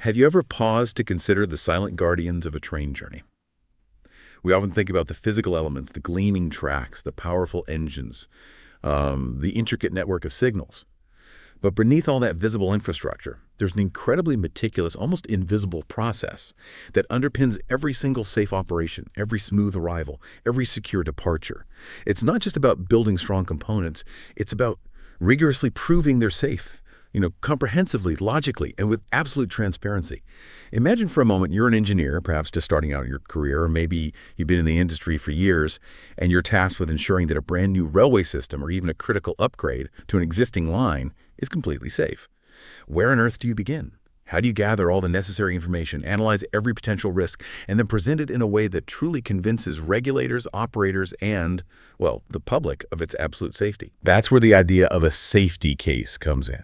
Have you ever paused to consider the silent guardians of a train journey? We often think about the physical elements, the gleaming tracks, the powerful engines, the intricate network of signals. But beneath all that visible infrastructure, there's an incredibly meticulous, almost invisible process that underpins every single safe operation, every smooth arrival, every secure departure. It's not just about building strong components, it's about rigorously proving they're safe, comprehensively, logically, and with absolute transparency. Imagine for a moment you're an engineer, perhaps just starting out your career, or maybe you've been in the industry for years, and you're tasked with ensuring that a brand new railway system or even a critical upgrade to an existing line is completely safe. Where on earth do you begin? How do you gather all the necessary information, analyze every potential risk, and then present it in a way that truly convinces regulators, operators, and, well, the public of its absolute safety? That's where the idea of a safety case comes in.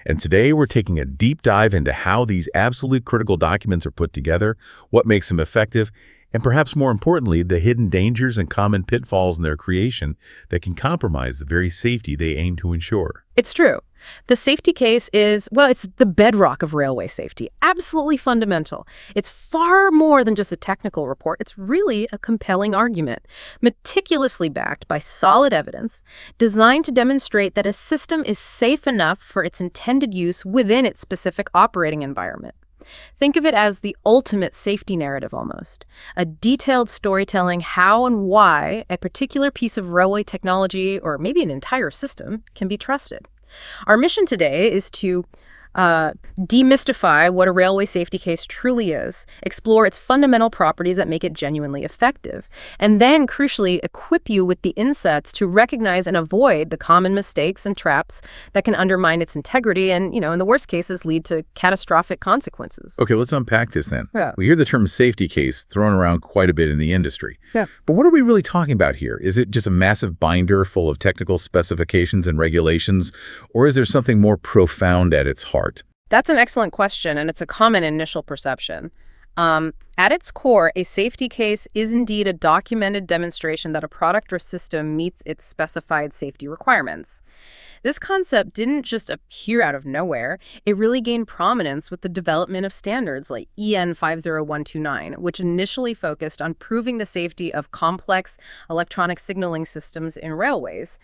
And today we're taking a deep dive into how these absolute critical documents are put together, what makes them effective, and perhaps more importantly, the hidden dangers and common pitfalls in their creation that can compromise the very safety they aim to ensure. It's true. The safety case is, well, it's the bedrock of railway safety, absolutely fundamental. It's far more than just a technical report. It's really a compelling argument, meticulously backed by solid evidence, designed to demonstrate that a system is safe enough for its intended use within its specific operating environment. Think of it as the ultimate safety narrative almost, a detailed storytelling how and why a particular piece of railway technology, or maybe an entire system, can be trusted. Our mission today is to demystify what a railway safety case truly is, explore its fundamental properties that make it genuinely effective, and then, crucially, equip you with the insights to recognize and avoid the common mistakes and traps that can undermine its integrity and, in the worst cases, lead to catastrophic consequences. Okay, let's unpack this then. Yeah. We hear the term safety case thrown around quite a bit in the industry. Yeah. But what are we really talking about here? Is it just a massive binder full of technical specifications and regulations, or is there something more profound at its heart? That's an excellent question, and it's a common initial perception. At its core, a safety case is indeed a documented demonstration that a product or system meets its specified safety requirements. This concept didn't just appear out of nowhere. It really gained prominence with the development of standards like EN 50129, which initially focused on proving the safety of complex electronic signaling systems in railways.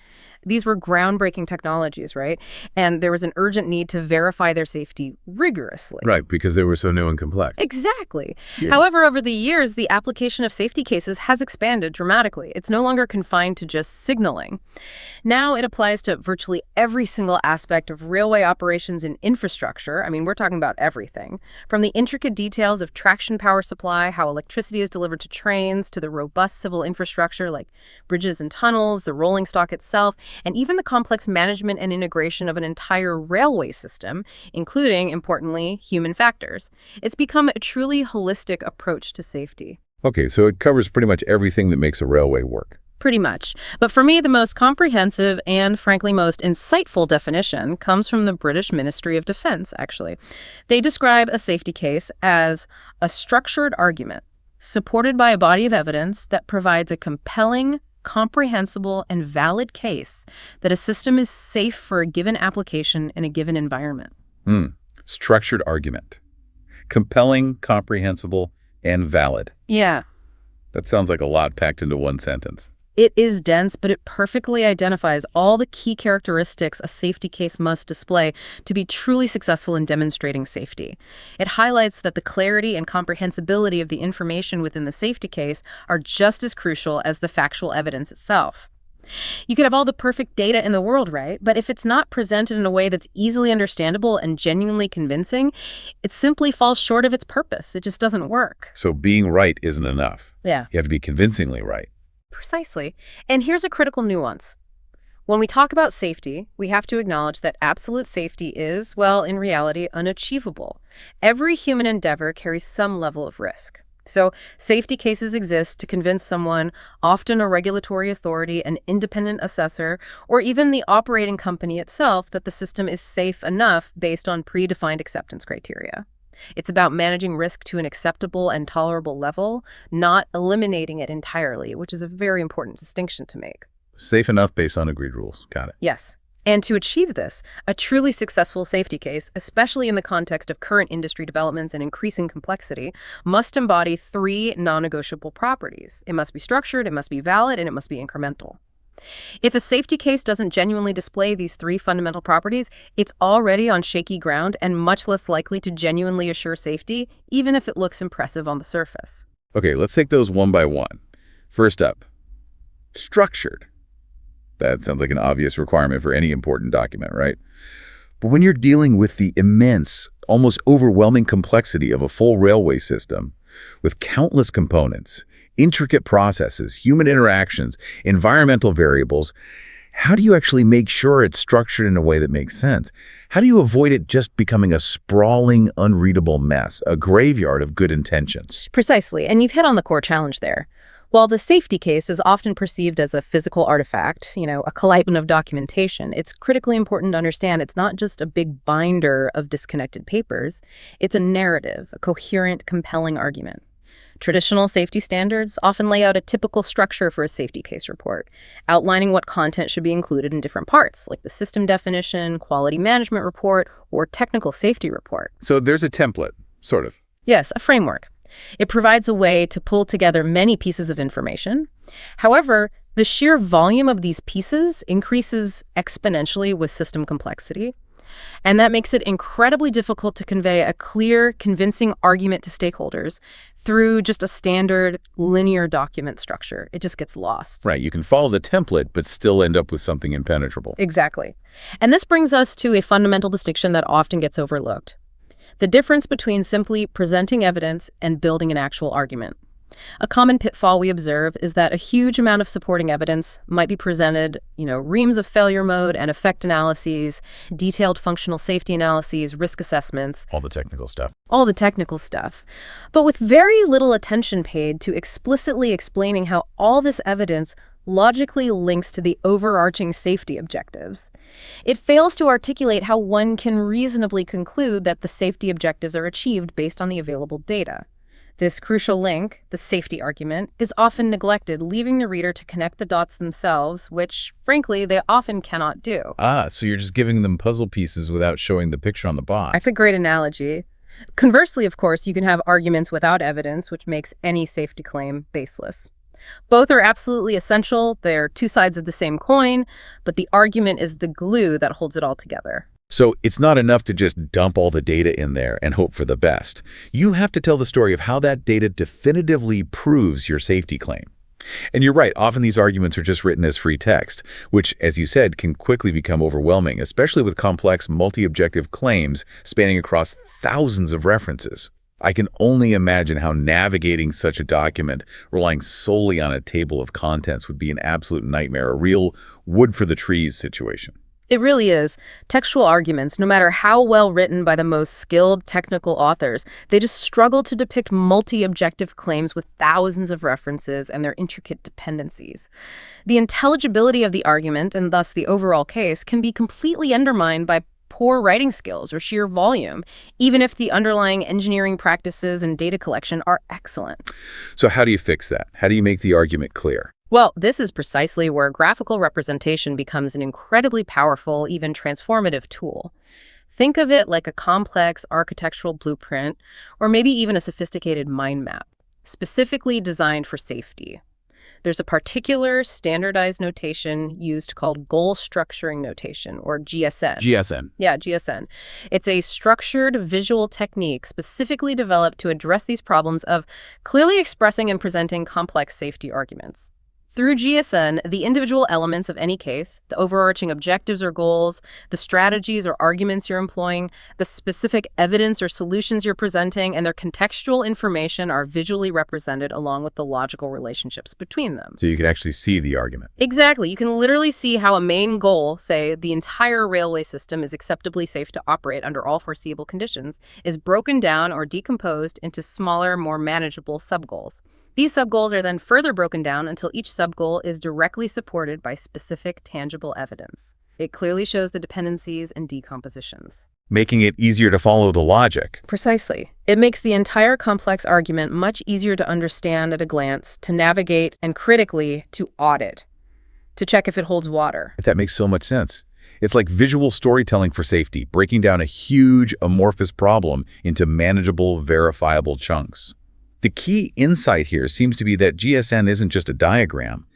These were groundbreaking technologies, right? And there was an urgent need to verify their safety rigorously. Right, because they were so new and complex. Exactly. Yeah. However, over the years, the application of safety cases has expanded dramatically. It's no longer confined to just signaling. Now it applies to virtually every single aspect of railway operations and infrastructure. I mean, we're talking about everything. From the intricate details of traction power supply, how electricity is delivered to trains, to the robust civil infrastructure like bridges and tunnels, the rolling stock itself, and even the complex management and integration of an entire railway system, including, importantly, human factors. It's become a truly holistic approach to safety. Okay, so it covers pretty much everything that makes a railway work. Pretty much. But for me, the most comprehensive and, frankly, most insightful definition comes from the British Ministry of Defence, actually. They describe a safety case as a structured argument supported by a body of evidence that provides a compelling, comprehensible, and valid case that a system is safe for a given application in a given environment. Structured argument. Compelling, comprehensible, and valid. Yeah. That sounds like a lot packed into one sentence. It is dense, but it perfectly identifies all the key characteristics a safety case must display to be truly successful in demonstrating safety. It highlights that the clarity and comprehensibility of the information within the safety case are just as crucial as the factual evidence itself. You could have all the perfect data in the world, right? But if it's not presented in a way that's easily understandable and genuinely convincing, it simply falls short of its purpose. It just doesn't work. So being right isn't enough. Yeah. You have to be convincingly right. Precisely. And here's a critical nuance. When we talk about safety, we have to acknowledge that absolute safety is, well, in reality, unachievable. Every human endeavor carries some level of risk. So safety cases exist to convince someone, often a regulatory authority, an independent assessor, or even the operating company itself, that the system is safe enough based on predefined acceptance criteria. It's about managing risk to an acceptable and tolerable level, not eliminating it entirely, which is a very important distinction to make. Safe enough based on agreed rules. Got it. Yes. And to achieve this, a truly successful safety case, especially in the context of current industry developments and increasing complexity, must embody three non-negotiable properties. It must be structured, it must be valid, and it must be incremental. If a safety case doesn't genuinely display these three fundamental properties, it's already on shaky ground and much less likely to genuinely assure safety, even if it looks impressive on the surface. Okay, let's take those one by one. First up, structured. That sounds like an obvious requirement for any important document, right? But when you're dealing with the immense, almost overwhelming complexity of a full railway system, with countless components, intricate processes, human interactions, environmental variables, how do you actually make sure it's structured in a way that makes sense? How do you avoid it just becoming a sprawling, unreadable mess, a graveyard of good intentions? Precisely, and you've hit on the core challenge there. While the safety case is often perceived as a physical artifact, a collagement of documentation, it's critically important to understand it's not just a big binder of disconnected papers. It's a narrative, a coherent, compelling argument. Traditional safety standards often lay out a typical structure for a safety case report, outlining what content should be included in different parts, like the system definition, quality management report, or technical safety report. So there's a template, sort of. Yes, a framework. It provides a way to pull together many pieces of information. However, the sheer volume of these pieces increases exponentially with system complexity, and that makes it incredibly difficult to convey a clear, convincing argument to stakeholders through just a standard linear document structure. It just gets lost. Right, you can follow the template, but still end up with something impenetrable. Exactly. And this brings us to a fundamental distinction that often gets overlooked: the difference between simply presenting evidence and building an actual argument. A common pitfall we observe is that a huge amount of supporting evidence might be presented, reams of failure mode and effect analyses, detailed functional safety analyses, risk assessments. All the technical stuff. All the technical stuff. But with very little attention paid to explicitly explaining how all this evidence logically links to the overarching safety objectives. It fails to articulate how one can reasonably conclude that the safety objectives are achieved based on the available data. This crucial link, the safety argument, is often neglected, leaving the reader to connect the dots themselves, which, frankly, they often cannot do. So you're just giving them puzzle pieces without showing the picture on the box. That's a great analogy. Conversely, of course, you can have arguments without evidence, which makes any safety claim baseless. Both are absolutely essential. They're two sides of the same coin, but the argument is the glue that holds it all together. So it's not enough to just dump all the data in there and hope for the best. You have to tell the story of how that data definitively proves your safety claim. And you're right, often these arguments are just written as free text, which, as you said, can quickly become overwhelming, especially with complex multi-objective claims spanning across thousands of references. I can only imagine how navigating such a document, relying solely on a table of contents, would be an absolute nightmare, a real wood for the trees situation. It really is. Textual arguments, no matter how well written by the most skilled technical authors, they just struggle to depict multi-objective claims with thousands of references and their intricate dependencies. The intelligibility of the argument, and thus the overall case, can be completely undermined by poor writing skills or sheer volume, even if the underlying engineering practices and data collection are excellent. So how do you fix that? How do you make the argument clear? Well, this is precisely where graphical representation becomes an incredibly powerful, even transformative tool. Think of it like a complex architectural blueprint, or maybe even a sophisticated mind map, specifically designed for safety. There's a particular standardized notation used called goal structuring notation, or GSN. GSN. Yeah, GSN. It's a structured visual technique specifically developed to address these problems of clearly expressing and presenting complex safety arguments. Through GSN, the individual elements of any case, the overarching objectives or goals, the strategies or arguments you're employing, the specific evidence or solutions you're presenting, and their contextual information are visually represented along with the logical relationships between them. So you can actually see the argument. Exactly. You can literally see how a main goal, say the entire railway system is acceptably safe to operate under all foreseeable conditions, is broken down or decomposed into smaller, more manageable sub-goals. These sub-goals are then further broken down until each sub-goal is directly supported by specific, tangible evidence. It clearly shows the dependencies and decompositions. Making it easier to follow the logic. Precisely. It makes the entire complex argument much easier to understand at a glance, to navigate, and critically, to audit, to check if it holds water. That makes so much sense. It's like visual storytelling for safety, breaking down a huge amorphous problem into manageable, verifiable chunks. The key insight here seems to be that GSN isn't just a diagram.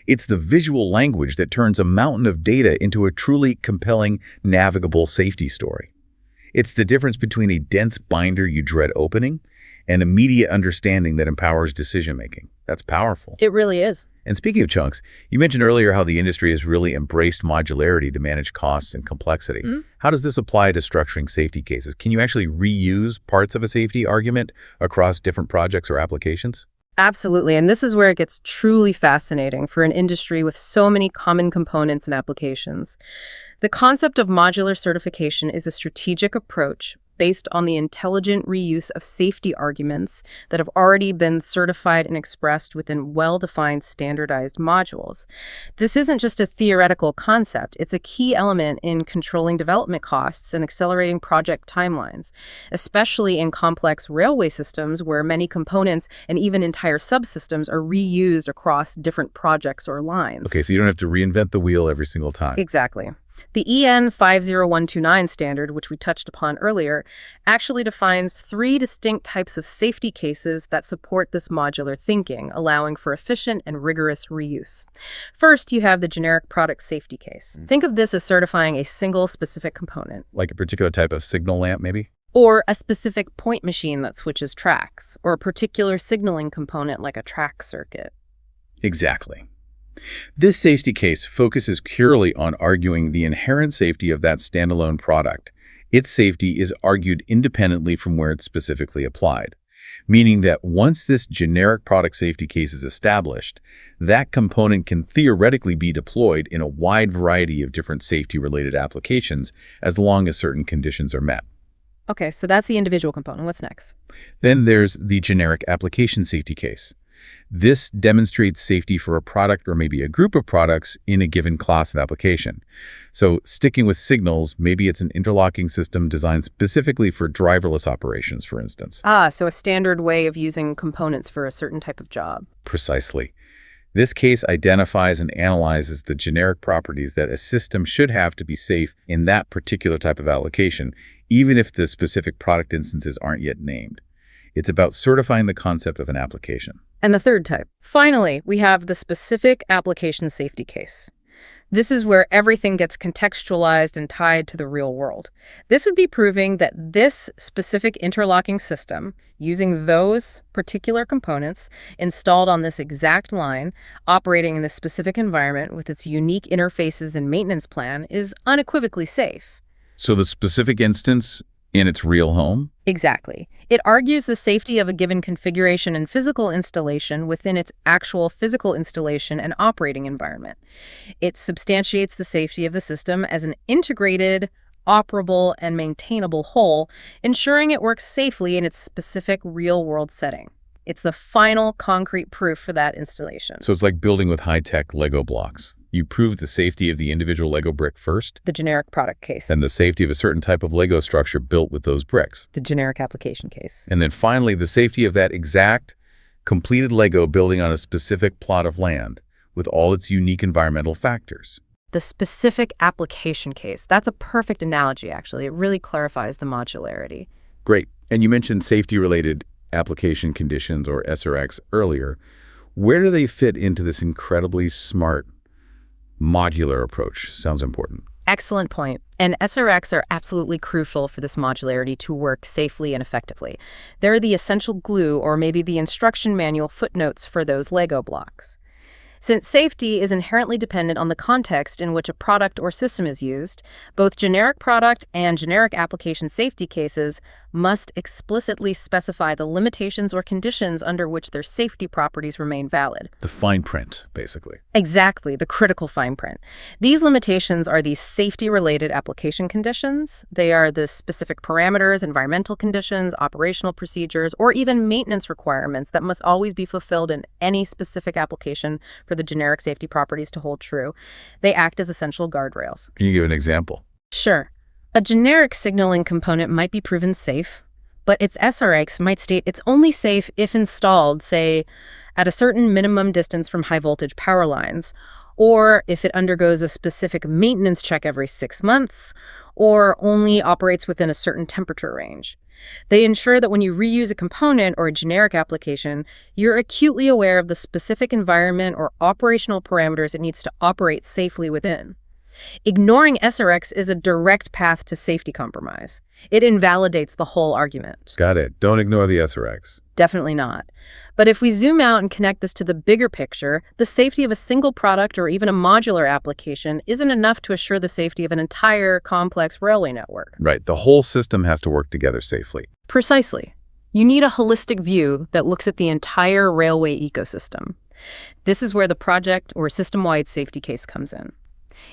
It's the visual language that turns a mountain of data into a truly compelling, navigable safety story. It's the difference between a dense binder you dread opening and immediate understanding that empowers decision-making. That's powerful. It really is. And speaking of chunks, you mentioned earlier how the industry has really embraced modularity to manage costs and complexity. How does this apply to structuring safety cases? Can you actually reuse parts of a safety argument across different projects or applications? Absolutely, and this is where it gets truly fascinating for an industry with so many common components and applications. The concept of modular certification is a strategic approach based on the intelligent reuse of safety arguments that have already been certified and expressed within well-defined standardized modules. This isn't just a theoretical concept, it's a key element in controlling development costs and accelerating project timelines, especially in complex railway systems where many components and even entire subsystems are reused across different projects or lines. Okay, so you don't have to reinvent the wheel every single time. Exactly. The EN 50129 standard, which we touched upon earlier, actually defines 3 distinct types of safety cases that support this modular thinking, allowing for efficient and rigorous reuse. First, you have the generic product safety case. Think of this as certifying a single specific component. Like a particular type of signal lamp, maybe? Or a specific point machine that switches tracks, or a particular signaling component like a track circuit. Exactly. This safety case focuses purely on arguing the inherent safety of that standalone product. Its safety is argued independently from where it's specifically applied, meaning that once this generic product safety case is established, that component can theoretically be deployed in a wide variety of different safety-related applications as long as certain conditions are met. Okay, so that's the individual component. What's next? Then there's the generic application safety case. This demonstrates safety for a product or maybe a group of products in a given class of application. So sticking with signals, maybe it's an interlocking system designed specifically for driverless operations, for instance. So a standard way of using components for a certain type of job. Precisely. This case identifies and analyzes the generic properties that a system should have to be safe in that particular type of application, even if the specific product instances aren't yet named. It's about certifying the concept of an application. And the third type. Finally, we have the specific application safety case. This is where everything gets contextualized and tied to the real world. This would be proving that this specific interlocking system, using those particular components installed on this exact line, operating in this specific environment with its unique interfaces and maintenance plan, is unequivocally safe. So the specific instance in its real home? Exactly. It argues the safety of a given configuration and physical installation within its actual physical installation and operating environment. It substantiates the safety of the system as an integrated, operable, and maintainable whole, ensuring it works safely in its specific real-world setting. It's the final concrete proof for that installation. So it's like building with high-tech Lego blocks. You prove the safety of the individual Lego brick first, The generic product case. and the safety of a certain type of Lego structure built with those bricks. The generic application case. And then finally, the safety of that exact completed Lego building on a specific plot of land with all its unique environmental factors. The specific application case. That's a perfect analogy, actually. It really clarifies the modularity. Great. And you mentioned safety-related application conditions, or SRX, earlier. Where do they fit into this incredibly smart modular approach? Sounds important. Excellent point. And SRX are absolutely crucial for this modularity to work safely and effectively. They're the essential glue, or maybe the instruction manual footnotes for those Lego blocks. Since safety is inherently dependent on the context in which a product or system is used, both generic product and generic application safety cases must explicitly specify the limitations or conditions under which their safety properties remain valid. The fine print, basically. Exactly, the critical fine print. These limitations are the safety-related application conditions. They are the specific parameters, environmental conditions, operational procedures, or even maintenance requirements that must always be fulfilled in any specific application for the generic safety properties to hold true. They act as essential guardrails. Can you give an example? Sure. A generic signaling component might be proven safe, but its SRX might state it's only safe if installed, say, at a certain minimum distance from high-voltage power lines, or if it undergoes a specific maintenance check every 6 months, or only operates within a certain temperature range. They ensure that when you reuse a component or a generic application, you're acutely aware of the specific environment or operational parameters it needs to operate safely within. Ignoring SRX is a direct path to safety compromise. It invalidates the whole argument. Got it. Don't ignore the SRX. Definitely not. But if we zoom out and connect this to the bigger picture, the safety of a single product or even a modular application isn't enough to assure the safety of an entire complex railway network. Right. The whole system has to work together safely. Precisely. You need a holistic view that looks at the entire railway ecosystem. This is where the project or system-wide safety case comes in.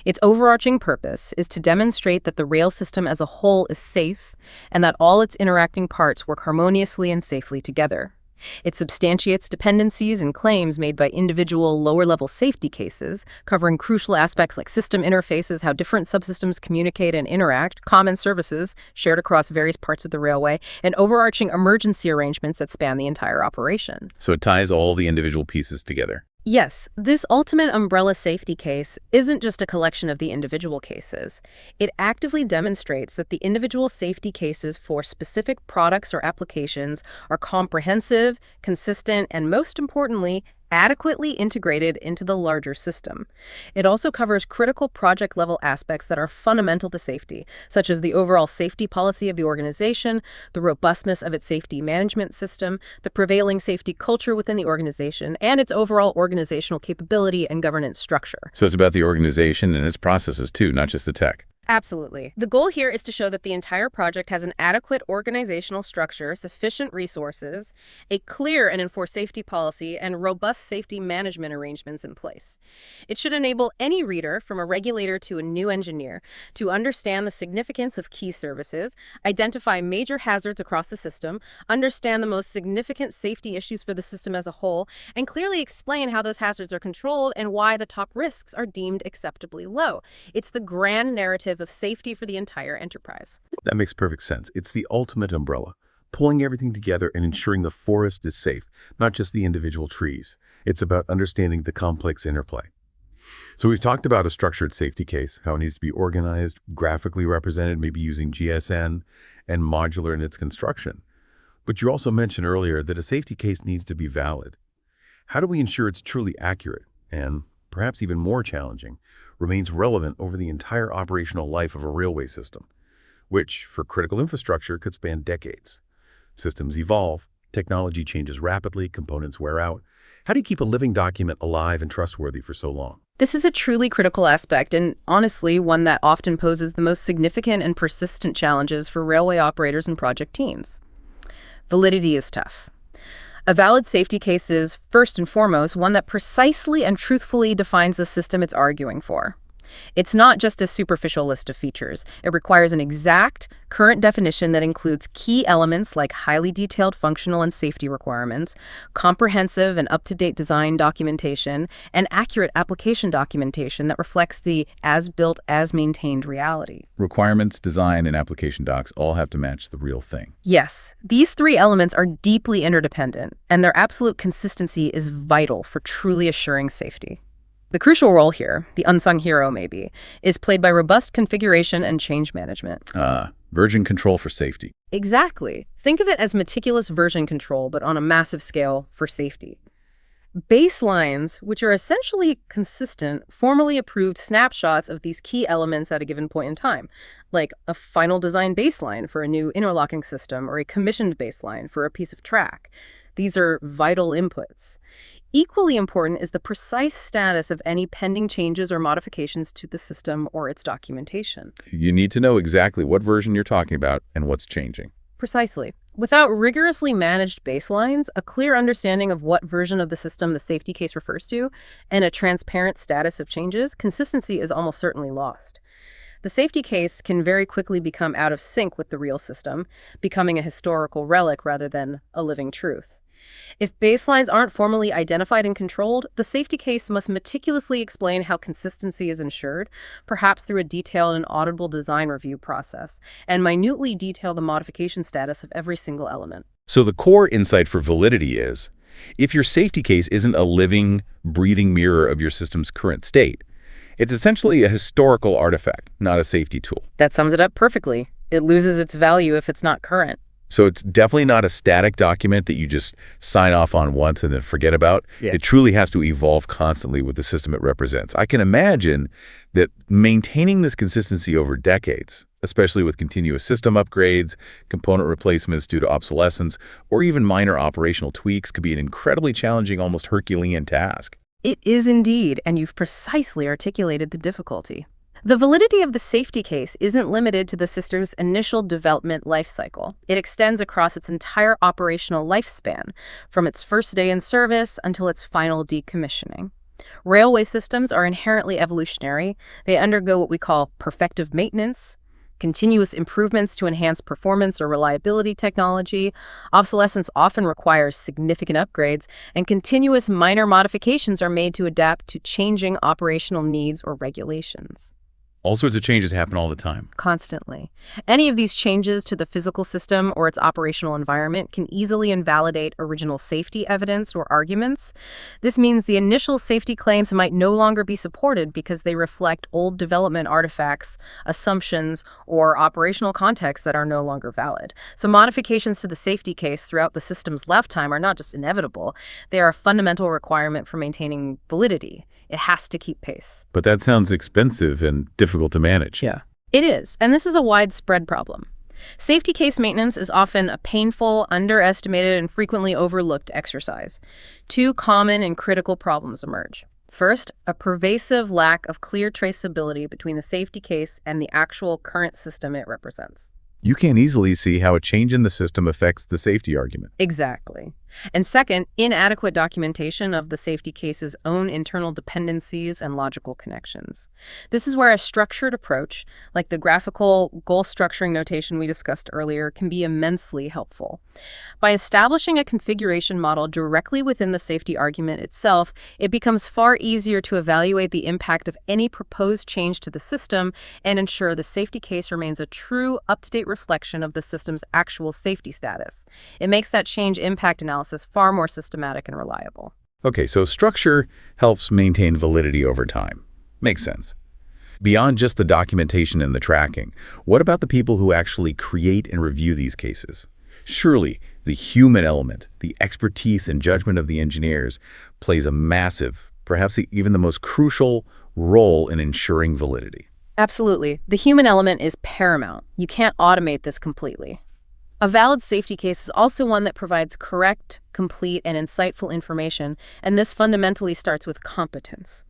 Its overarching purpose is to demonstrate that the rail system as a whole is safe and that all its interacting parts work harmoniously and safely together. It substantiates dependencies and claims made by individual lower-level safety cases, covering crucial aspects like system interfaces, how different subsystems communicate and interact, common services shared across various parts of the railway, and overarching emergency arrangements that span the entire operation. So it ties all the individual pieces together. Yes, this ultimate umbrella safety case isn't just a collection of the individual cases. It actively demonstrates that the individual safety cases for specific products or applications are comprehensive, consistent, and most importantly, adequately integrated into the larger system. It also covers critical project-level aspects that are fundamental to safety, such as the overall safety policy of the organization, the robustness of its safety management system, the prevailing safety culture within the organization, and its overall organizational capability and governance structure. So it's about the organization and its processes too, not just the tech. Absolutely. The goal here is to show that the entire project has an adequate organizational structure, sufficient resources, a clear and enforced safety policy, and robust safety management arrangements in place. It should enable any reader, from a regulator to a new engineer, to understand the significance of key services, identify major hazards across the system, understand the most significant safety issues for the system as a whole, and clearly explain how those hazards are controlled and why the top risks are deemed acceptably low. It's the grand narrative of safety for the entire enterprise. That makes perfect sense. It's the ultimate umbrella, pulling everything together and ensuring the forest is safe, not just the individual trees. It's about understanding the complex interplay. So we've talked about a structured safety case, how it needs to be organized, graphically represented, maybe using GSN, and modular in its construction. But you also mentioned earlier that a safety case needs to be valid. How do we ensure it's truly accurate and, perhaps even more challenging, remains relevant over the entire operational life of a railway system, which, for critical infrastructure, could span decades? Systems evolve, technology changes rapidly, components wear out. How do you keep a living document alive and trustworthy for so long? This is a truly critical aspect, and honestly, one that often poses the most significant and persistent challenges for railway operators and project teams. Validity is tough. A valid safety case is, first and foremost, one that precisely and truthfully defines the system it's arguing for. It's not just a superficial list of features. It requires an exact, current definition that includes key elements like highly detailed functional and safety requirements, comprehensive and up-to-date design documentation, and accurate application documentation that reflects the as-built, as-maintained reality. Requirements, design, and application docs all have to match the real thing. Yes, these three elements are deeply interdependent, and their absolute consistency is vital for truly assuring safety. The crucial role here, the unsung hero maybe, is played by robust configuration and change management. Version control for safety. Exactly. Think of it as meticulous version control, but on a massive scale for safety. Baselines, which are essentially consistent, formally approved snapshots of these key elements at a given point in time, like a final design baseline for a new interlocking system or a commissioned baseline for a piece of track. These are vital inputs. Equally important is the precise status of any pending changes or modifications to the system or its documentation. You need to know exactly what version you're talking about and what's changing. Precisely. Without rigorously managed baselines, a clear understanding of what version of the system the safety case refers to, and a transparent status of changes, consistency is almost certainly lost. The safety case can very quickly become out of sync with the real system, becoming a historical relic rather than a living truth. If baselines aren't formally identified and controlled, the safety case must meticulously explain how consistency is ensured, perhaps through a detailed and auditable design review process, and minutely detail the modification status of every single element. So the core insight for validity is, If your safety case isn't a living, breathing mirror of your system's current state, it's essentially a historical artifact, not a safety tool. That sums it up perfectly. It loses its value if it's not current. So it's definitely not a static document that you just sign off on once and then forget about. Yeah. It truly has to evolve constantly with the system it represents. I can imagine that maintaining this consistency over decades, especially with continuous system upgrades, component replacements due to obsolescence, or even minor operational tweaks, could be an incredibly challenging, almost Herculean task. It is indeed, and you've precisely articulated the difficulty. The validity of the safety case isn't limited to the system's initial development life cycle. It extends across its entire operational lifespan, from its first day in service until its final decommissioning. Railway systems are inherently evolutionary. They undergo what we call perfective maintenance, continuous improvements to enhance performance or reliability technology. Obsolescence often requires significant upgrades, and continuous minor modifications are made to adapt to changing operational needs or regulations. All sorts of changes happen all the time. Constantly. Any of these changes to the physical system or its operational environment can easily invalidate original safety evidence or arguments. This means the initial safety claims might no longer be supported because they reflect old development artifacts, assumptions, or operational contexts that are no longer valid. So modifications to the safety case throughout the system's lifetime are not just inevitable, they are a fundamental requirement for maintaining validity. It has to keep pace. But that sounds expensive and difficult to manage. Yeah. It is, and this is a widespread problem. Safety case maintenance is often a painful, underestimated, and frequently overlooked exercise. Two common and critical problems emerge. First, a pervasive lack of clear traceability between the safety case and the actual current system it represents. You can't easily see how a change in the system affects the safety argument. Exactly. And second, inadequate documentation of the safety case's own internal dependencies and logical connections. This is where a structured approach, like the graphical goal structuring notation we discussed earlier, can be immensely helpful. By establishing a configuration model directly within the safety argument itself, it becomes far easier to evaluate the impact of any proposed change to the system and ensure the safety case remains a true, up-to-date reflection of the system's actual safety status. It makes that change impact analysis far more systematic and reliable. Okay, so structure helps maintain validity over time. Makes sense. Beyond just the documentation and the tracking, what about the people who actually create and review these cases? Surely the human element, the expertise and judgment of the engineers, plays a massive, perhaps even the most crucial role in ensuring validity. Absolutely. The human element is paramount. You can't automate this completely. A valid safety case is also one that provides correct, complete, and insightful information, and this fundamentally starts with competence.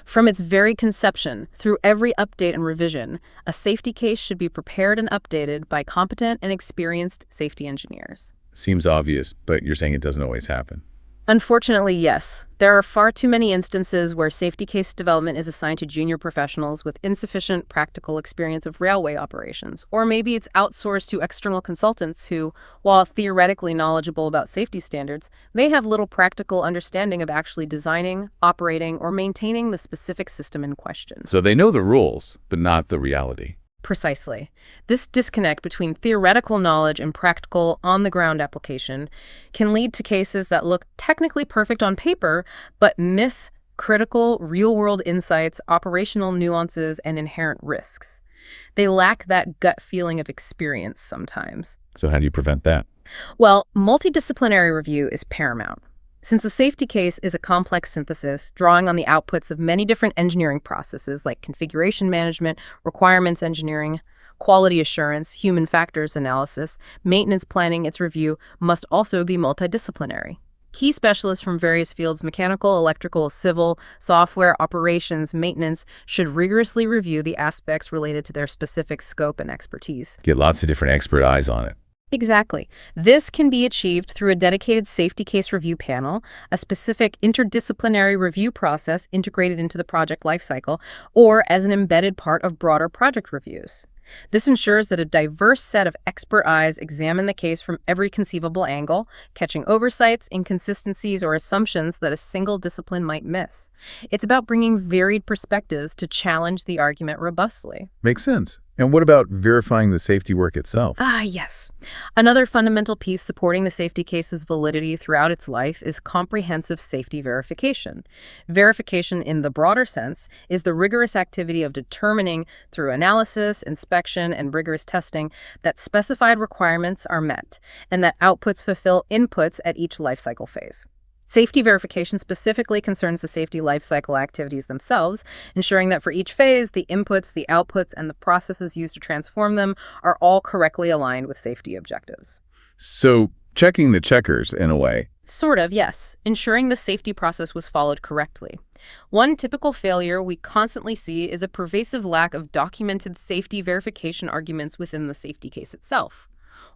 From its very conception, through every update and revision, a safety case should be prepared and updated by competent and experienced safety engineers. Seems obvious, but you're saying it doesn't always happen. Unfortunately, yes. There are far too many instances where safety case development is assigned to junior professionals with insufficient practical experience of railway operations. Or maybe it's outsourced to external consultants who, while theoretically knowledgeable about safety standards, may have little practical understanding of actually designing, operating, or maintaining the specific system in question. So they know the rules, but not the reality. Precisely. This disconnect between theoretical knowledge and practical, on-the-ground application can lead to cases that look technically perfect on paper, but miss critical, real-world insights, operational nuances, and inherent risks. They lack that gut feeling of experience sometimes. So how do you prevent that? Well, multidisciplinary review is paramount. Since a safety case is a complex synthesis drawing on the outputs of many different engineering processes like configuration management, requirements engineering, quality assurance, human factors analysis, maintenance planning, its review must also be multidisciplinary. Key specialists from various fields, mechanical, electrical, civil, software, operations, maintenance, should rigorously review the aspects related to their specific scope and expertise. Get lots of different expert eyes on it. Exactly. This can be achieved through a dedicated safety case review panel, a specific interdisciplinary review process integrated into the project lifecycle, or as an embedded part of broader project reviews. This ensures that a diverse set of expert eyes examine the case from every conceivable angle, catching oversights, inconsistencies, or assumptions that a single discipline might miss. It's about bringing varied perspectives to challenge the argument robustly. Makes sense. And what about verifying the safety work itself? Yes. Another fundamental piece supporting the safety case's validity throughout its life is comprehensive safety verification. Verification, in the broader sense, is the rigorous activity of determining, through analysis, inspection, and rigorous testing, that specified requirements are met and that outputs fulfill inputs at each lifecycle phase. Safety verification specifically concerns the safety lifecycle activities themselves, ensuring that for each phase, the inputs, the outputs, and the processes used to transform them are all correctly aligned with safety objectives. So, checking the checkers, in a way. Sort of, yes. Ensuring the safety process was followed correctly. One typical failure we constantly see is a pervasive lack of documented safety verification arguments within the safety case itself.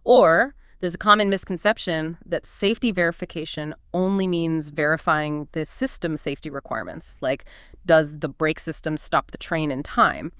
Or there's a common misconception that safety verification only means verifying the system safety requirements, like does the brake system stop the train in time,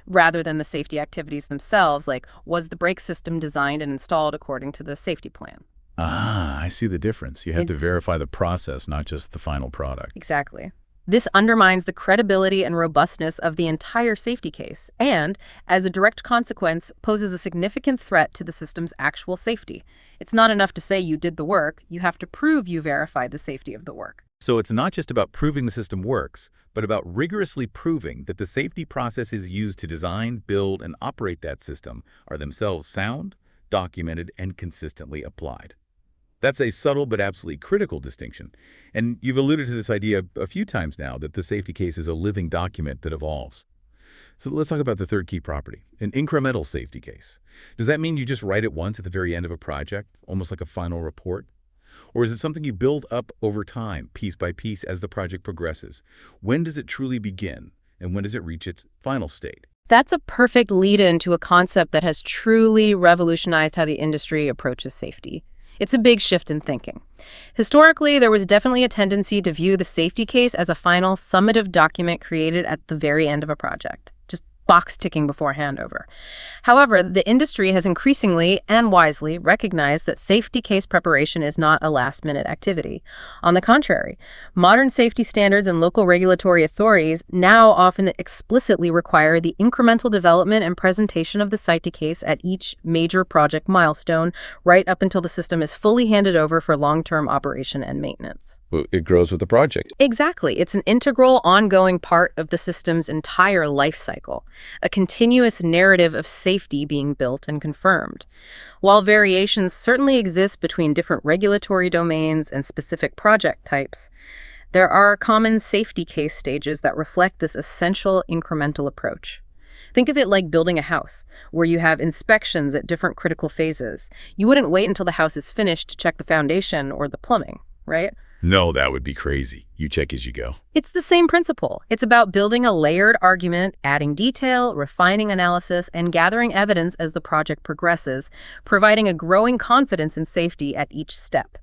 rather than the safety activities themselves, like was the brake system designed and installed according to the safety plan. Ah, I see the difference. You have to verify the process, not just the final product. Exactly. This undermines the credibility and robustness of the entire safety case and, as a direct consequence, poses a significant threat to the system's actual safety. It's not enough to say you did the work, you have to prove you verified the safety of the work. So it's not just about proving the system works, but about rigorously proving that the safety processes used to design, build, and operate that system are themselves sound, documented, and consistently applied. That's a subtle but absolutely critical distinction. And you've alluded to this idea a few times now, that the safety case is a living document that evolves. So let's talk about the third key property, an incremental safety case. Does that mean you just write it once at the very end of a project, almost like a final report? Or is it something you build up over time, piece by piece, as the project progresses? When does it truly begin, and when does it reach its final state? That's a perfect lead-in to a concept that has truly revolutionized how the industry approaches safety. It's a big shift in thinking. Historically, there was definitely a tendency to view the safety case as a final, summative document created at the very end of a project, just box ticking before handover. However, the industry has increasingly and wisely recognized that safety case preparation is not a last-minute activity. On the contrary, modern safety standards and local regulatory authorities now often explicitly require the incremental development and presentation of the safety case at each major project milestone, right up until the system is fully handed over for long-term operation and maintenance. Well, it grows with the project. Exactly. It's an integral, ongoing part of the system's entire life cycle, a continuous narrative of safety being built and confirmed. While variations certainly exist between different regulatory domains and specific project types, there are common safety case stages that reflect this essential incremental approach. Think of it like building a house, where you have inspections at different critical phases. You wouldn't wait until the house is finished to check the foundation or the plumbing, right? No, that would be crazy. You check as you go. It's the same principle. It's about building a layered argument, adding detail, refining analysis, and gathering evidence as the project progresses, providing a growing confidence in safety at each step.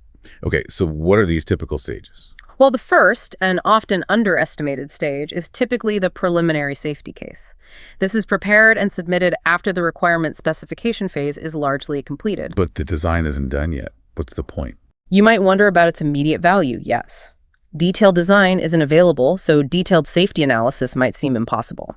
Okay, so what are these typical stages? Well, the first, and often underestimated stage, is typically the preliminary safety case. This is prepared and submitted after the requirement specification phase is largely completed. But the design isn't done yet. What's the point? You might wonder about its immediate value, yes. Detailed design isn't available, so detailed safety analysis might seem impossible.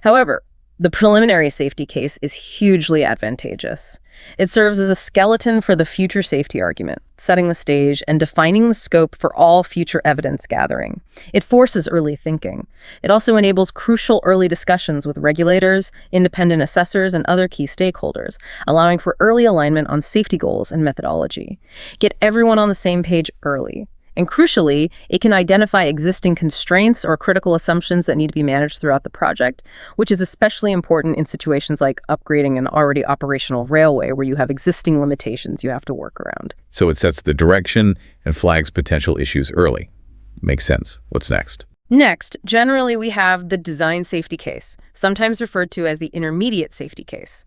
However, the preliminary safety case is hugely advantageous. It serves as a skeleton for the future safety argument, setting the stage and defining the scope for all future evidence gathering. It forces early thinking. It also enables crucial early discussions with regulators, independent assessors, and other key stakeholders, allowing for early alignment on safety goals and methodology. Get everyone on the same page early. And crucially, it can identify existing constraints or critical assumptions that need to be managed throughout the project, which is especially important in situations like upgrading an already operational railway where you have existing limitations you have to work around. So it sets the direction and flags potential issues early. Makes sense. What's next? Next, generally we have the design safety case, sometimes referred to as the intermediate safety case.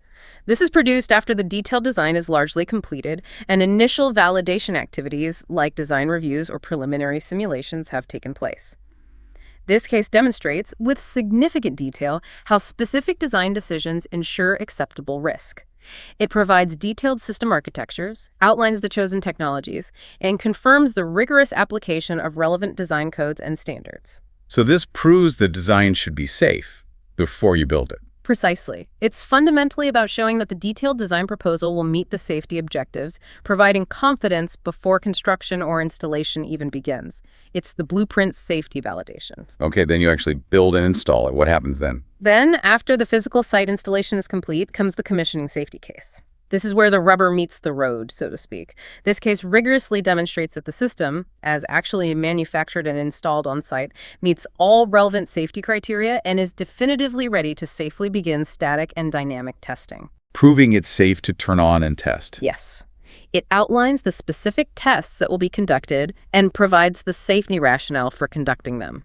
This is produced after the detailed design is largely completed and initial validation activities like design reviews or preliminary simulations have taken place. This case demonstrates, with significant detail, how specific design decisions ensure acceptable risk. It provides detailed system architectures, outlines the chosen technologies, and confirms the rigorous application of relevant design codes and standards. So this proves the design should be safe before you build it. Precisely. It's fundamentally about showing that the detailed design proposal will meet the safety objectives, providing confidence before construction or installation even begins. It's the blueprint safety validation. Okay, then you actually build and install it. What happens then? Then, after the physical site installation is complete, comes the commissioning safety case. This is where the rubber meets the road, so to speak. This case rigorously demonstrates that the system, as actually manufactured and installed on site, meets all relevant safety criteria and is definitively ready to safely begin static and dynamic testing. Proving it's safe to turn on and test. Yes. It outlines the specific tests that will be conducted and provides the safety rationale for conducting them.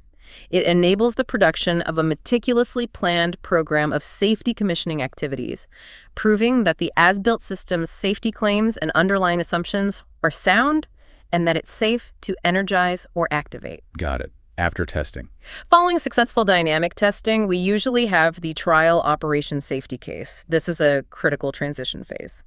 It enables the production of a meticulously planned program of safety commissioning activities, proving that the as-built system's safety claims and underlying assumptions are sound and that it's safe to energize or activate. Got it. After testing. Following successful dynamic testing, we usually have the trial operation safety case. This is a critical transition phase.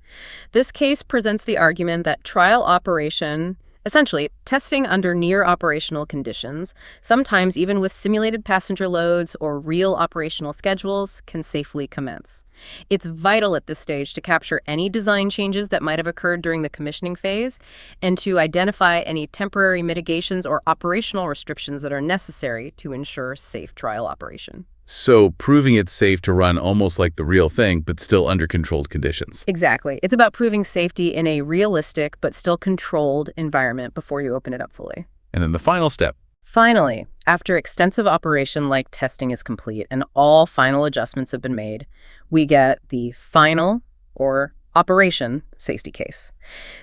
This case presents the argument that trial operation, essentially, testing under near operational conditions, sometimes even with simulated passenger loads or real operational schedules, can safely commence. It's vital at this stage to capture any design changes that might have occurred during the commissioning phase and to identify any temporary mitigations or operational restrictions that are necessary to ensure safe trial operation. So proving it's safe to run almost like the real thing, but still under controlled conditions. Exactly. It's about proving safety in a realistic but still controlled environment before you open it up fully. And then the final step. Finally, after extensive operation like testing is complete and all final adjustments have been made, we get the final or operation safety case.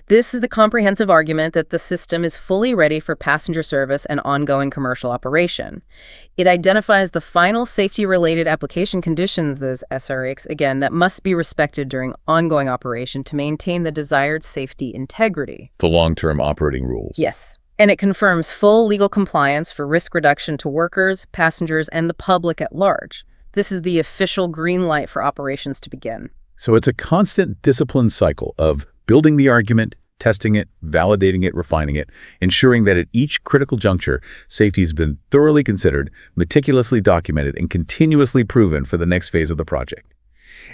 This is the comprehensive argument that the system is fully ready for passenger service and ongoing commercial operation. It identifies the final safety-related application conditions, those SRAs, again, that must be respected during ongoing operation to maintain the desired safety integrity. The long-term operating rules. Yes. And it confirms full legal compliance for risk reduction to workers, passengers, and the public at large. This is the official green light for operations to begin. So it's a constant discipline cycle of building the argument, testing it, validating it, refining it, ensuring that at each critical juncture, safety has been thoroughly considered, meticulously documented, and continuously proven for the next phase of the project.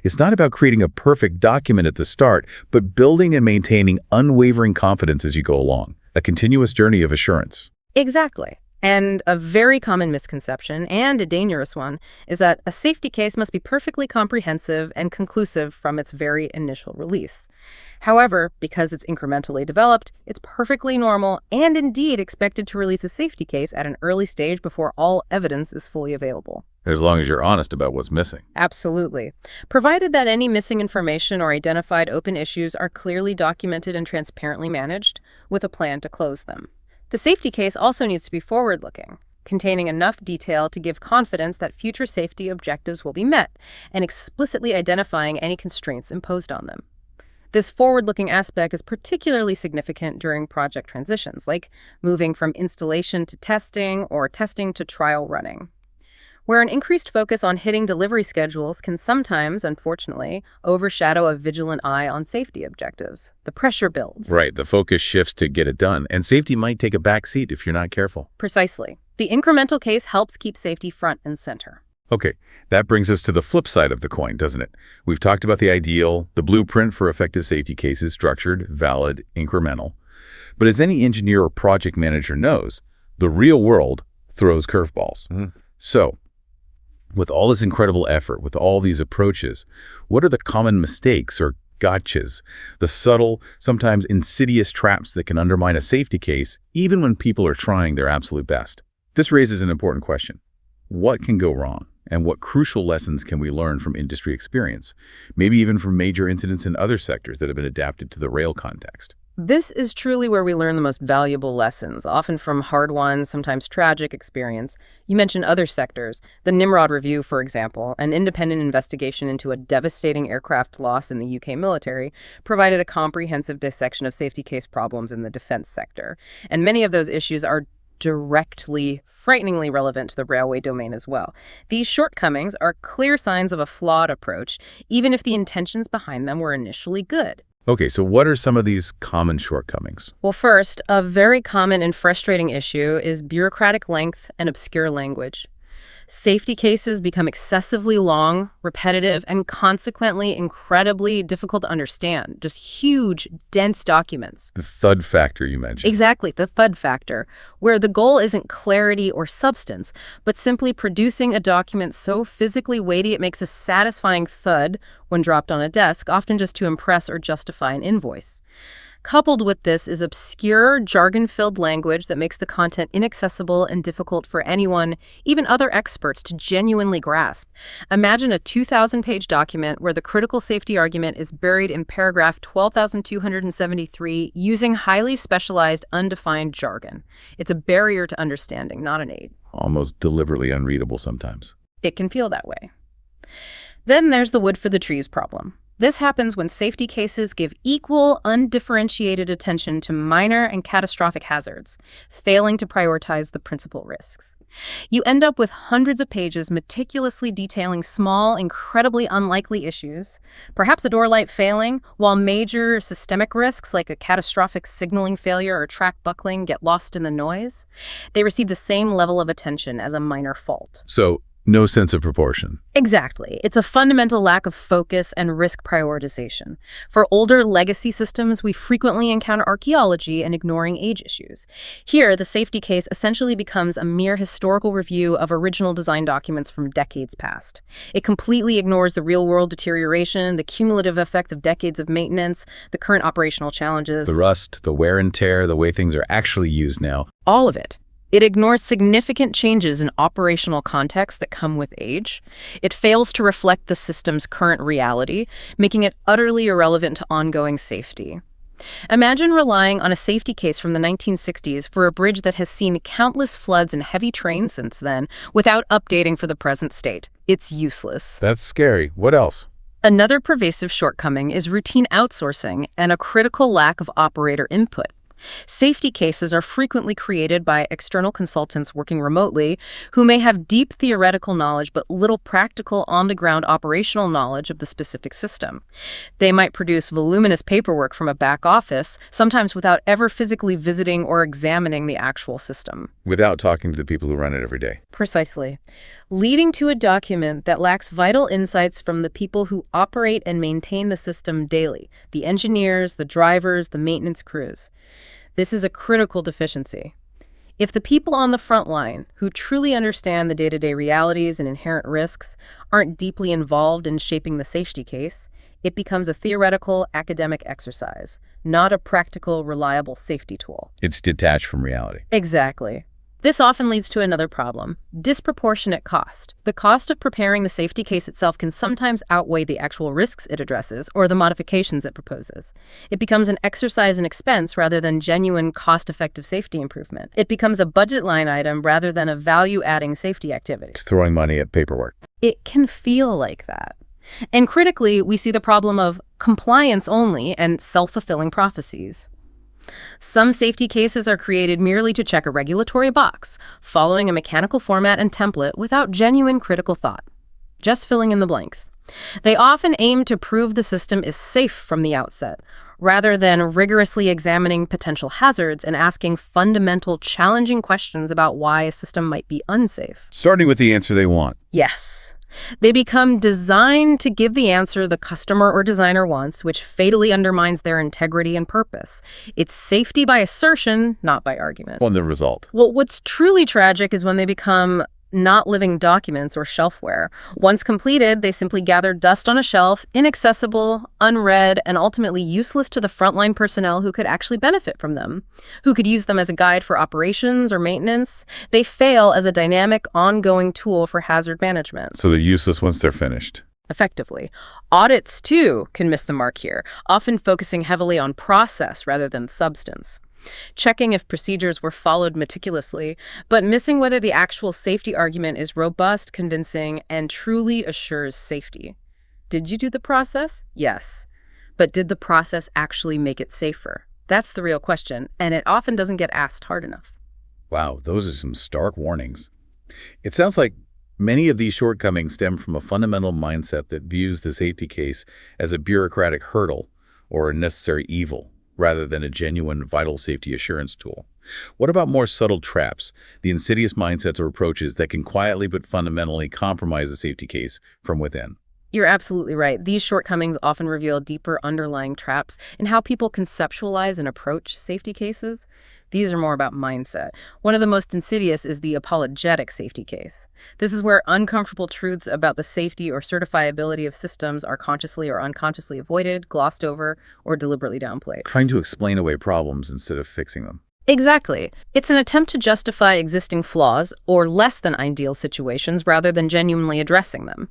It's not about creating a perfect document at the start, but building and maintaining unwavering confidence as you go along. A continuous journey of assurance. Exactly. And a very common misconception, and a dangerous one, is that a safety case must be perfectly comprehensive and conclusive from its very initial release. However, because it's incrementally developed, it's perfectly normal and indeed expected to release a safety case at an early stage before all evidence is fully available. As long as you're honest about what's missing. Absolutely. Provided that any missing information or identified open issues are clearly documented and transparently managed, with a plan to close them. The safety case also needs to be forward-looking, containing enough detail to give confidence that future safety objectives will be met, and explicitly identifying any constraints imposed on them. This forward-looking aspect is particularly significant during project transitions, like moving from installation to testing or testing to trial running, where an increased focus on hitting delivery schedules can sometimes, unfortunately, overshadow a vigilant eye on safety objectives. The pressure builds. Right, the focus shifts to get it done, and safety might take a back seat if you're not careful. Precisely. The incremental case helps keep safety front and center. Okay, that brings us to the flip side of the coin, doesn't it? We've talked about the ideal, the blueprint for effective safety cases, structured, valid, incremental. But as any engineer or project manager knows, the real world throws curveballs. So, with all this incredible effort, with all these approaches, what are the common mistakes or gotchas, the subtle, sometimes insidious traps that can undermine a safety case, even when people are trying their absolute best? This raises an important question. What can go wrong? And what crucial lessons can we learn from industry experience, maybe even from major incidents in other sectors that have been adapted to the rail context? This is truly where we learn the most valuable lessons, often from hard-won, sometimes tragic experience. You mentioned other sectors. The Nimrod Review, for example, an independent investigation into a devastating aircraft loss in the UK military, provided a comprehensive dissection of safety case problems in the defense sector. And many of those issues are directly, frighteningly relevant to the railway domain as well. These shortcomings are clear signs of a flawed approach, even if the intentions behind them were initially good. Okay, so what are some of these common shortcomings? Well, first, a very common and frustrating issue is bureaucratic length and obscure language. Safety cases become excessively long, repetitive, and consequently incredibly difficult to understand. Just huge, dense documents. The thud factor you mentioned. Exactly, the thud factor, where the goal isn't clarity or substance, but simply producing a document so physically weighty it makes a satisfying thud when dropped on a desk, often just to impress or justify an invoice. Coupled with this is obscure, jargon-filled language that makes the content inaccessible and difficult for anyone, even other experts, to genuinely grasp. Imagine a 2,000-page document where the critical safety argument is buried in paragraph 12,273 using highly specialized, undefined jargon. It's a barrier to understanding, not an aid. Almost deliberately unreadable sometimes. It can feel that way. Then there's the wood for the trees problem. This happens when safety cases give equal, undifferentiated attention to minor and catastrophic hazards, failing to prioritize the principal risks. You end up with hundreds of pages meticulously detailing small, incredibly unlikely issues, perhaps a door light failing, while major systemic risks like a catastrophic signaling failure or track buckling get lost in the noise. They receive the same level of attention as a minor fault. So, no sense of proportion. Exactly. It's a fundamental lack of focus and risk prioritization. For older legacy systems, we frequently encounter archaeology and ignoring age issues. Here, the safety case essentially becomes a mere historical review of original design documents from decades past. It completely ignores the real-world deterioration, the cumulative effect of decades of maintenance, the current operational challenges. The rust, the wear and tear, the way things are actually used now. All of it. It ignores significant changes in operational context that come with age. It fails to reflect the system's current reality, making it utterly irrelevant to ongoing safety. Imagine relying on a safety case from the 1960s for a bridge that has seen countless floods and heavy rain since then, without updating for the present state. It's useless. That's scary. What else? Another pervasive shortcoming is routine outsourcing and a critical lack of operator input. Safety cases are frequently created by external consultants working remotely who may have deep theoretical knowledge but little practical on-the-ground operational knowledge of the specific system. They might produce voluminous paperwork from a back office, sometimes without ever physically visiting or examining the actual system. Without talking to the people who run it every day. Precisely. Leading to a document that lacks vital insights from the people who operate and maintain the system daily, the engineers, the drivers, the maintenance crews. This is a critical deficiency. If the people on the front line, who truly understand the day-to-day realities and inherent risks, aren't deeply involved in shaping the safety case, it becomes a theoretical academic exercise, not a practical, reliable safety tool. It's detached from reality. Exactly. This often leads to another problem, disproportionate cost. The cost of preparing the safety case itself can sometimes outweigh the actual risks it addresses or the modifications it proposes. It becomes an exercise in expense rather than genuine cost-effective safety improvement. It becomes a budget line item rather than a value-adding safety activity. Throwing money at paperwork. It can feel like that. And critically, we see the problem of compliance only and self-fulfilling prophecies. Some safety cases are created merely to check a regulatory box, following a mechanical format and template without genuine critical thought, just filling in the blanks. They often aim to prove the system is safe from the outset, rather than rigorously examining potential hazards and asking fundamental, challenging questions about why a system might be unsafe. Starting with the answer they want. Yes. They become designed to give the answer the customer or designer wants, which fatally undermines their integrity and purpose. It's safety by assertion, not by argument. On the result. Well, what's truly tragic is when they become not living documents or shelfware. Once completed, they simply gather dust on a shelf, inaccessible, unread, and ultimately useless to the frontline personnel who could actually benefit from them, who could use them as a guide for operations or maintenance. They fail as a dynamic, ongoing tool for hazard management. So they're useless once they're finished. Effectively. Audits, too, can miss the mark here, often focusing heavily on process rather than substance. Checking if procedures were followed meticulously, but missing whether the actual safety argument is robust, convincing, and truly assures safety. Did you do the process? Yes. But did the process actually make it safer? That's the real question, and it often doesn't get asked hard enough. Wow, those are some stark warnings. It sounds like many of these shortcomings stem from a fundamental mindset that views the safety case as a bureaucratic hurdle or a necessary evil, rather than a genuine vital safety assurance tool. What about more subtle traps, the insidious mindsets or approaches that can quietly but fundamentally compromise the safety case from within? You're absolutely right. These shortcomings often reveal deeper underlying traps in how people conceptualize and approach safety cases. These are more about mindset. One of the most insidious is the apologetic safety case. This is where uncomfortable truths about the safety or certifiability of systems are consciously or unconsciously avoided, glossed over, or deliberately downplayed. Trying to explain away problems instead of fixing them. Exactly. It's an attempt to justify existing flaws or less than ideal situations rather than genuinely addressing them.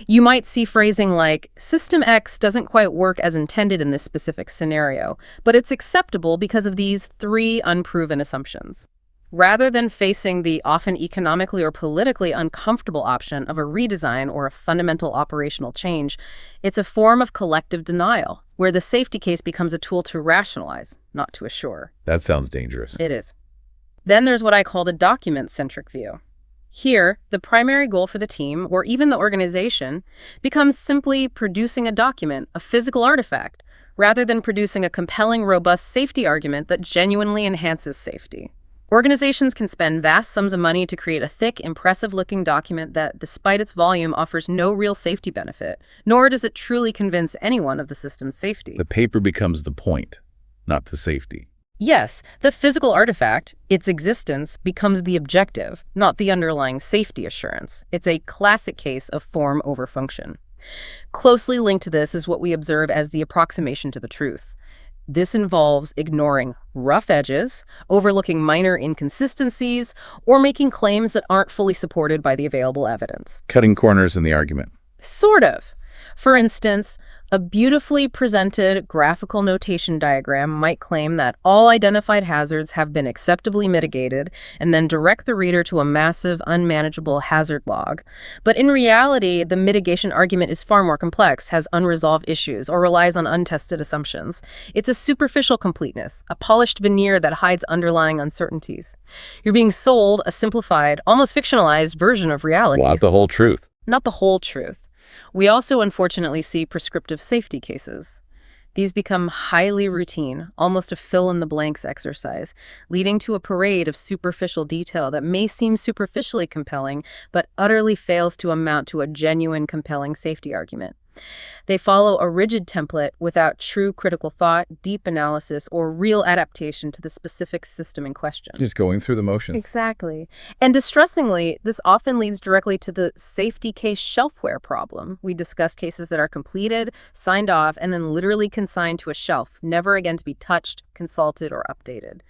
You might see phrasing like, System X doesn't quite work as intended in this specific scenario, but it's acceptable because of these 3 unproven assumptions. Rather than facing the often economically or politically uncomfortable option of a redesign or a fundamental operational change, it's a form of collective denial, where the safety case becomes a tool to rationalize, not to assure. That sounds dangerous. It is. Then there's what I call the document-centric view. Here, the primary goal for the team, or even the organization, becomes simply producing a document, a physical artifact, rather than producing a compelling, robust safety argument that genuinely enhances safety. Organizations can spend vast sums of money to create a thick, impressive-looking document that, despite its volume, offers no real safety benefit, nor does it truly convince anyone of the system's safety. The paper becomes the point, not the safety. Yes, the physical artifact, its existence, becomes the objective, not the underlying safety assurance. It's a classic case of form over function. Closely linked to this is what we observe as the approximation to the truth. This involves ignoring rough edges, overlooking minor inconsistencies, or making claims that aren't fully supported by the available evidence. Cutting corners in the argument. Sort of. For instance, a beautifully presented graphical notation diagram might claim that all identified hazards have been acceptably mitigated and then direct the reader to a massive, unmanageable hazard log. But in reality, the mitigation argument is far more complex, has unresolved issues, or relies on untested assumptions. It's a superficial completeness, a polished veneer that hides underlying uncertainties. You're being sold a simplified, almost fictionalized version of reality. Not the whole truth. Not the whole truth. We also unfortunately see prescriptive safety cases. These become highly routine, almost a fill-in-the-blanks exercise, leading to a parade of superficial detail that may seem superficially compelling, but utterly fails to amount to a genuine, compelling safety argument. They follow a rigid template without true critical thought, deep analysis, or real adaptation to the specific system in question. Just going through the motions. Exactly. And distressingly, this often leads directly to the safety case shelfware problem. We discuss cases that are completed, signed off, and then literally consigned to a shelf, never again to be touched, consulted, or updated.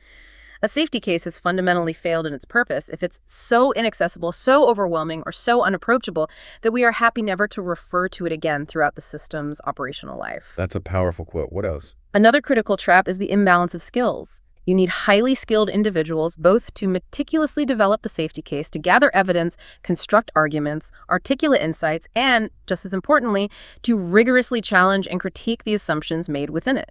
A safety case has fundamentally failed in its purpose if it's so inaccessible, so overwhelming, or so unapproachable that we are happy never to refer to it again throughout the system's operational life. That's a powerful quote. What else? Another critical trap is the imbalance of skills. You need highly skilled individuals both to meticulously develop the safety case, to gather evidence, construct arguments, articulate insights, and, just as importantly, to rigorously challenge and critique the assumptions made within it.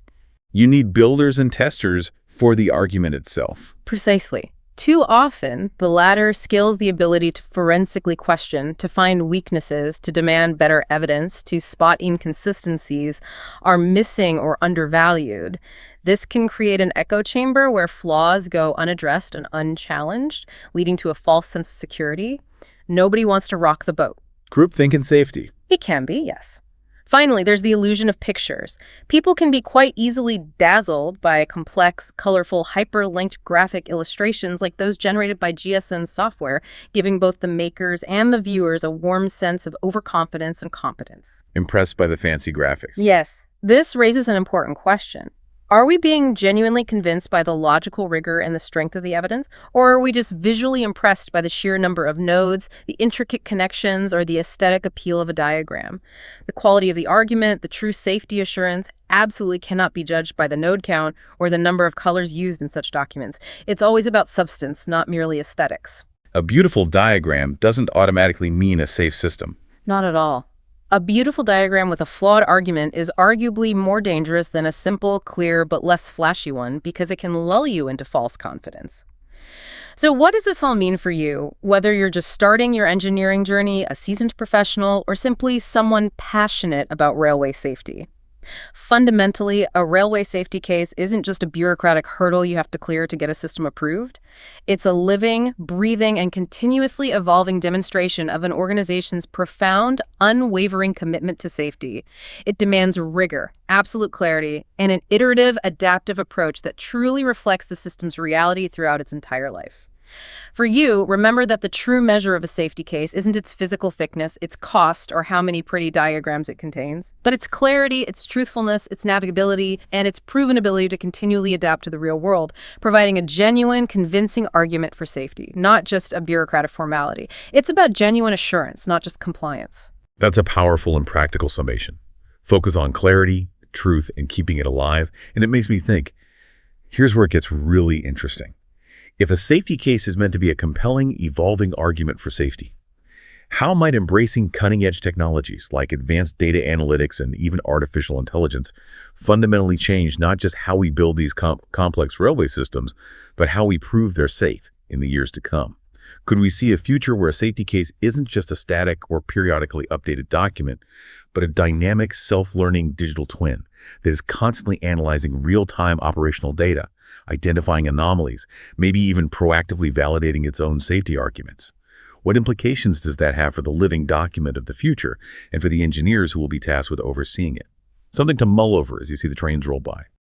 You need builders and testers for the argument itself. Precisely. Too often, the latter skills the ability to forensically question, to find weaknesses, to demand better evidence, to spot inconsistencies, are missing or undervalued. This can create an echo chamber where flaws go unaddressed and unchallenged, leading to a false sense of security. Nobody wants to rock the boat. Groupthink and safety. It can be, yes. Finally, there's the illusion of pictures. People can be quite easily dazzled by complex, colorful, hyperlinked graphic illustrations like those generated by GSN software, giving both the makers and the viewers a warm sense of overconfidence and competence. Impressed by the fancy graphics. Yes. This raises an important question. Are we being genuinely convinced by the logical rigor and the strength of the evidence, or are we just visually impressed by the sheer number of nodes, the intricate connections, or the aesthetic appeal of a diagram? The quality of the argument, the true safety assurance, absolutely cannot be judged by the node count or the number of colors used in such documents. It's always about substance, not merely aesthetics. A beautiful diagram doesn't automatically mean a safe system. Not at all. A beautiful diagram with a flawed argument is arguably more dangerous than a simple, clear, but less flashy one because it can lull you into false confidence. So what does this all mean for you, whether you're just starting your engineering journey, a seasoned professional, or simply someone passionate about railway safety? Fundamentally, a railway safety case isn't just a bureaucratic hurdle you have to clear to get a system approved. It's a living, breathing, and continuously evolving demonstration of an organization's profound, unwavering commitment to safety. It demands rigor, absolute clarity, and an iterative, adaptive approach that truly reflects the system's reality throughout its entire life. For you, remember that the true measure of a safety case isn't its physical thickness, its cost, or how many pretty diagrams it contains, but its clarity, its truthfulness, its navigability, and its proven ability to continually adapt to the real world, providing a genuine, convincing argument for safety, not just a bureaucratic formality. It's about genuine assurance, not just compliance. That's a powerful and practical summation. Focus on clarity, truth, and keeping it alive, and it makes me think, here's where it gets really interesting. If a safety case is meant to be a compelling, evolving argument for safety, how might embracing cutting-edge technologies like advanced data analytics and even artificial intelligence fundamentally change not just how we build these complex railway systems, but how we prove they're safe in the years to come? Could we see a future where a safety case isn't just a static or periodically updated document, but a dynamic, self-learning digital twin that is constantly analyzing real-time operational data, identifying anomalies, maybe even proactively validating its own safety arguments? What implications does that have for the living document of the future and for the engineers who will be tasked with overseeing it? Something to mull over as you see the trains roll by.